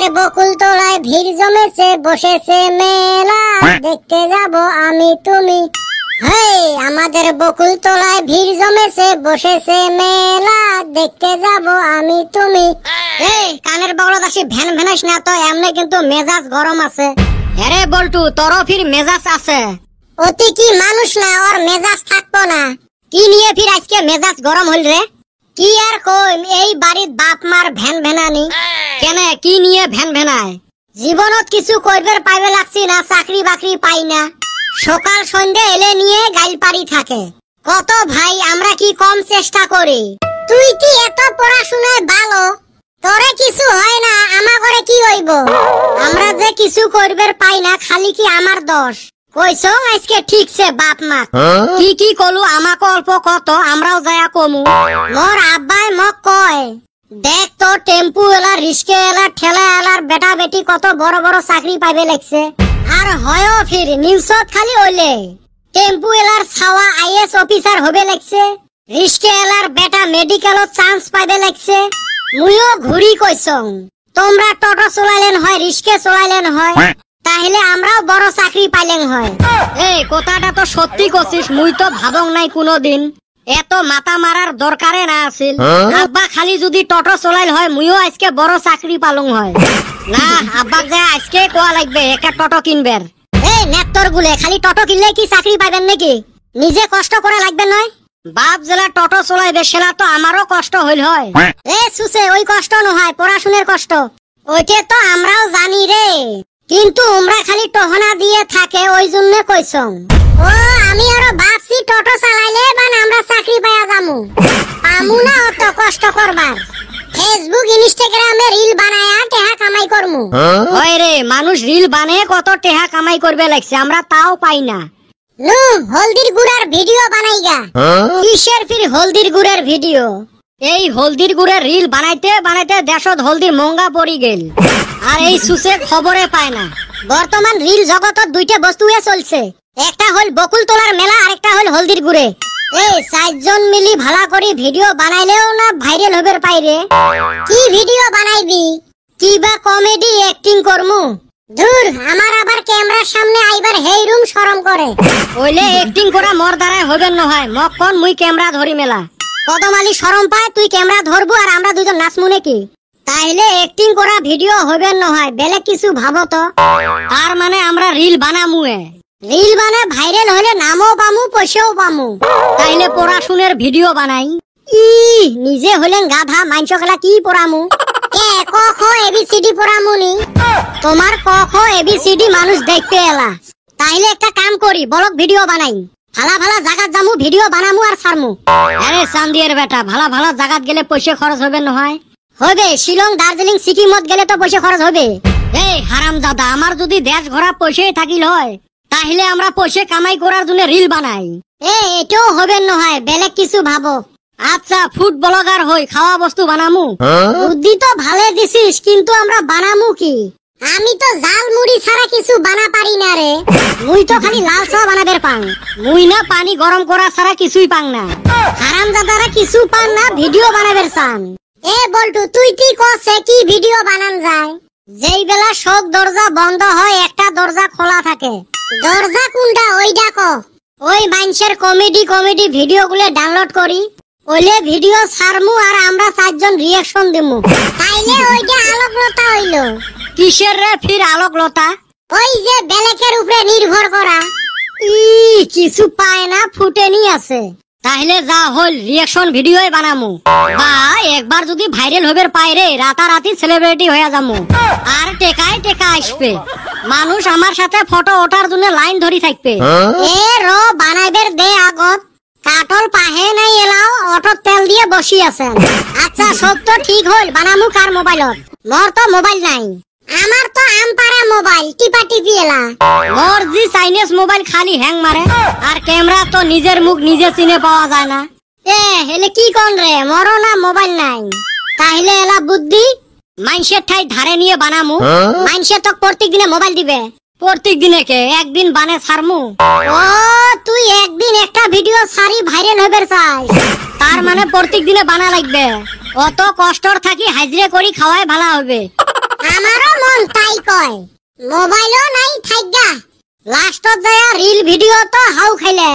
আমাদের বকুল তলায় ভিড় জমেছে, বসেছে মেলা, দেখতে যাব আমি তুমি। হেই, আমাদের বকুল তলায় ভিড় জমেছে, বসেছে মেলা, দেখতে যাব আমি তুমি। এই কানের বগলত আসি ভ্যান ভ্যানাস না তো, এমনি কিন্তু মেজাজ গরম আছে। আরে বল্টু, তোর ফির মেজাজ আছে? অতি কি মানুষ না, ওর মেজাজ থাকবো না। কি নিয়ে ফির আজকে মেজাজ গরম হইল রে? কি আর কই, এই বাড়ির বাপ মার ভ্যান ভ্যানানি। কেন, কি নিয়ে ভ্যান ভ্যানায়? জীবনত কিছু করবার পাইবে লাগছি না, চাকরি বাকরি পাই না। সকাল সন্ধ্যে এলে নিয়ে গাইল পারি থাকে। কত ভাই, আমরা কি কম চেষ্টা করি? তুই কি এত পড়াশোনায় ভালো, তোরে কিছু হয় না, আমা করে কি হইব? আমরা যে কিছু করবার পাই না, খালি কি আমার দোষ? কইছো আজকে ঠিকছে বাপ মা। কি কি কলু আমাকে অল্প কত, আমরাও যায়া কমু। মোর আব্বাই মক কয়, দেখ তো টেম্পু এলা, রিস্কে এলা, ঠেলা এলার বেটা বেটি কত বড় বড় চাকরি পাইবে লাগছে। আর হয়ও ফির নিউজত খালি হইলে টেম্পু এলার ছাওয়া আইএস অফিসার হবে লাগছে, রিস্কে এলার বেটা মেডিকেলত চান্স পাইবে লাগছে। মুইও ঘুরি কইছং, তোমরা টোটো চলাইলেন হয়, রিস্কে চলাইলেন হয়, তাহলে আমরাও বড় চাকরি পাইলেন হয়। এই কথাটা তো সত্যি কছিস, মুই তো ভাবং নাই কোনোদিন। এত মাথা মারার দরকারে না আছিল। আব্বা খালি যদি টোটো চলাইল হয়, মুইও আজকে বড় চাকরি পালং হয়। না, আব্বাক যে আজকে কোয়া লাগবে একটা টোটো কিনবের। এই নেত্তর গুলে খালি টোটো কিনলে কি চাকরি পাইবেন নাকি? নিজে কষ্ট করা লাগবে নয়? বাপ জেলা টোটো চলাইবে, সেলা তো আমারও কষ্ট হইল হয়। এ সুসে, ওই কষ্ট নয়, পড়াশুনের কষ্ট। ওইটা তো আমরাও জানি রে, কিন্তু ওমরা খালি টহনা দিয়ে থাকে, ওই জন্য কইছং। ও আমি আরো ভাবছি টোটো চালাইলে বান আমরা চাকরি পাইয়া যামু। পামু না অত কষ্ট করবার। ফেসবুক ইনস্টাগ্রামে রিল বানায়া টাকা কামাই করমু। ওই রে, মানুষ রিল বানিয়ে কত টাকা কামাই করবে লাগছে, আমরা তাও পাই না। নু হলদির গুড়ার ভিডিও বানাইগা। কিসের ফির হলদির গুড়ের ভিডিও? এই হলদির গুড়ের রিল বানাইতে বানাইতে দেশত হলদির মঙ্গা পড়ি গেল, আর এই সুসে খবরে পায় না। বর্তমান রিল জগতত দুইটা বস্তুয়ে চলছে, একটা হল বকুল তোলার মেলা, আরেকটা হল হলদির গুড়ে। এই চারজন মিলি ভালা করে ভিডিও বানাইলেও না ভাইরাল হবার পাইরে। কি ভিডিও বানাইবি? কিবা কমেডি অ্যাক্টিং করমু? ধুর, আমার আবার ক্যামেরার সামনে আইবার হেই রুম শরম করে। ওইলে অ্যাক্টিং করা মোর দ্বারাই হবেন নহয়, মক কোন মুই ক্যামেরা ধরি মেলা। কদমালি শরম পায়, তুই ক্যামেরা ধরবো আর আমরা দুজন নাচমু নাকি? তাইলে অ্যাক্টিং করা ভিডিও হবেন নহয়, বেলেগ কিছু ভাবো তো। তার মানে আমরা রিল বানামুয়ে। রিল বানা ভাইরাল হলে নামও পামু, পয়সাও পামু। তাইলে পড়াশুনের ভিডিও বানাই। ই নিজে হলেন গাধা, মাইনসকলা কি পড়ামু? এ ক খ এবিসিডি পড়ামু নি? তোমার ক খ এবিসিডি মানুষ দেখতে এলা। তাইলে একটা কাম করি, বলক ভিডিও বানাই, ভালা ভালা জায়গাত যামু, ভিডিও বানামু আর ছাড়মু। আরে চান্দিয়ের বেটা, ভালা ভালা জায়গাত গেলে পয়সা খরচ হবে নহয়? হবে, শিলং, দার্জিলিং, সিকিমত গেলে তো পয়সা খরচ হবে। এই হারাম দাদা, আমার যদি দেশ ঘোরা পয়সাই থাকিল হয়, তাহলে আমরা পয়সা কামাই করার জন্য রিল বানাই। এটাও হবে নহয়, বেলেগ কিছু ভাবো। আচ্ছা, ফুড ব্লগার হই, খাওয়া বস্তু বানামু। বুদ্ধি তো ভালে দিছিস, কিন্তু আমরা বানামু কি? আমি তো জাল মুড়ি ছাড়া কিছু বানা পারি না রে। মুই তো খালি লাল চা বানাবের পাং। মুই না পানি গরম করা ছাড়া কিছুই পাং না। হারাম দাদারা কিছু পান না, ভিডিও বানাবের চান। এ বল্টু, তুই কি কছে কি ভিডিও বানান যায়? যেই বেলা সব দরজা বন্ধ হয়, একটা দরজা খোলা থাকে। দরজা কোনটা ওইটা ক। ওই মানুষের কমেডি ভিডিও গুলো ডাউনলোড করি, ওইলে ভিডিও ছাড়মু আর আমরা চারজন রিয়াকশন দিমু। তাইলে ওইটা আলোকলতা হইল। কিসের রে ফির আলোকলতা? ওই যে বেলেকের উপরে নির্ভর করা। কিছু পায় না, ফুটেনি আছে। তাহলে যা হল, রিয়াকশন ভিডিওই বানামু। বা একবার যদি ভাইরাল হবার পাই রে, রাতারাতি সেলিব্রিটি হয়ে যামু। আর টেকায় টেকা আসবে, মানুষ আমার সাথে ফটো ওঠার জন্য লাইন ধরি থাকবে। এ র বানাইবের দে আগত, কাটল পাহে নাই এলাও, অটো তেল দিয়ে বসি আছেন। আচ্ছা সব তো ঠিক হল, বানামু কার মোবাইলত? মোর তো মোবাইল নাই। আমার তো আমপারা মোবাইল, টিপা টিপি এলা। মোর জি চাইনিজ মোবাইল খালি হ্যাং মারে, আর ক্যামেরা তো নিজের মুখ নিজে চিনে পাওয়া যায় না। হেলে কি কোন রে, মরো না মোবাইল নাই। তাহলে এলা বুদ্ধি, মাইনসের ঠাই ধারে নিয়ে বানামু। মাইনসে তো প্রত্যেক দিনে মোবাইল দিবে। প্রত্যেক দিনে কে, একদিন বানে ছাড়মু। ও তুই একদিন একটা ভিডিও সারি ভাইরাল হবার চাই? তার মানে প্রত্যেক দিনে বানা লাগবে। অত কষ্টর থাকি হাজিরে করি খাওয়াই ভালো হবে। আমারও মন তাই কয় মোবাইলও নাই থাইগা লাস্টত যায় রিল ভিডিও তো হাউ খাইলে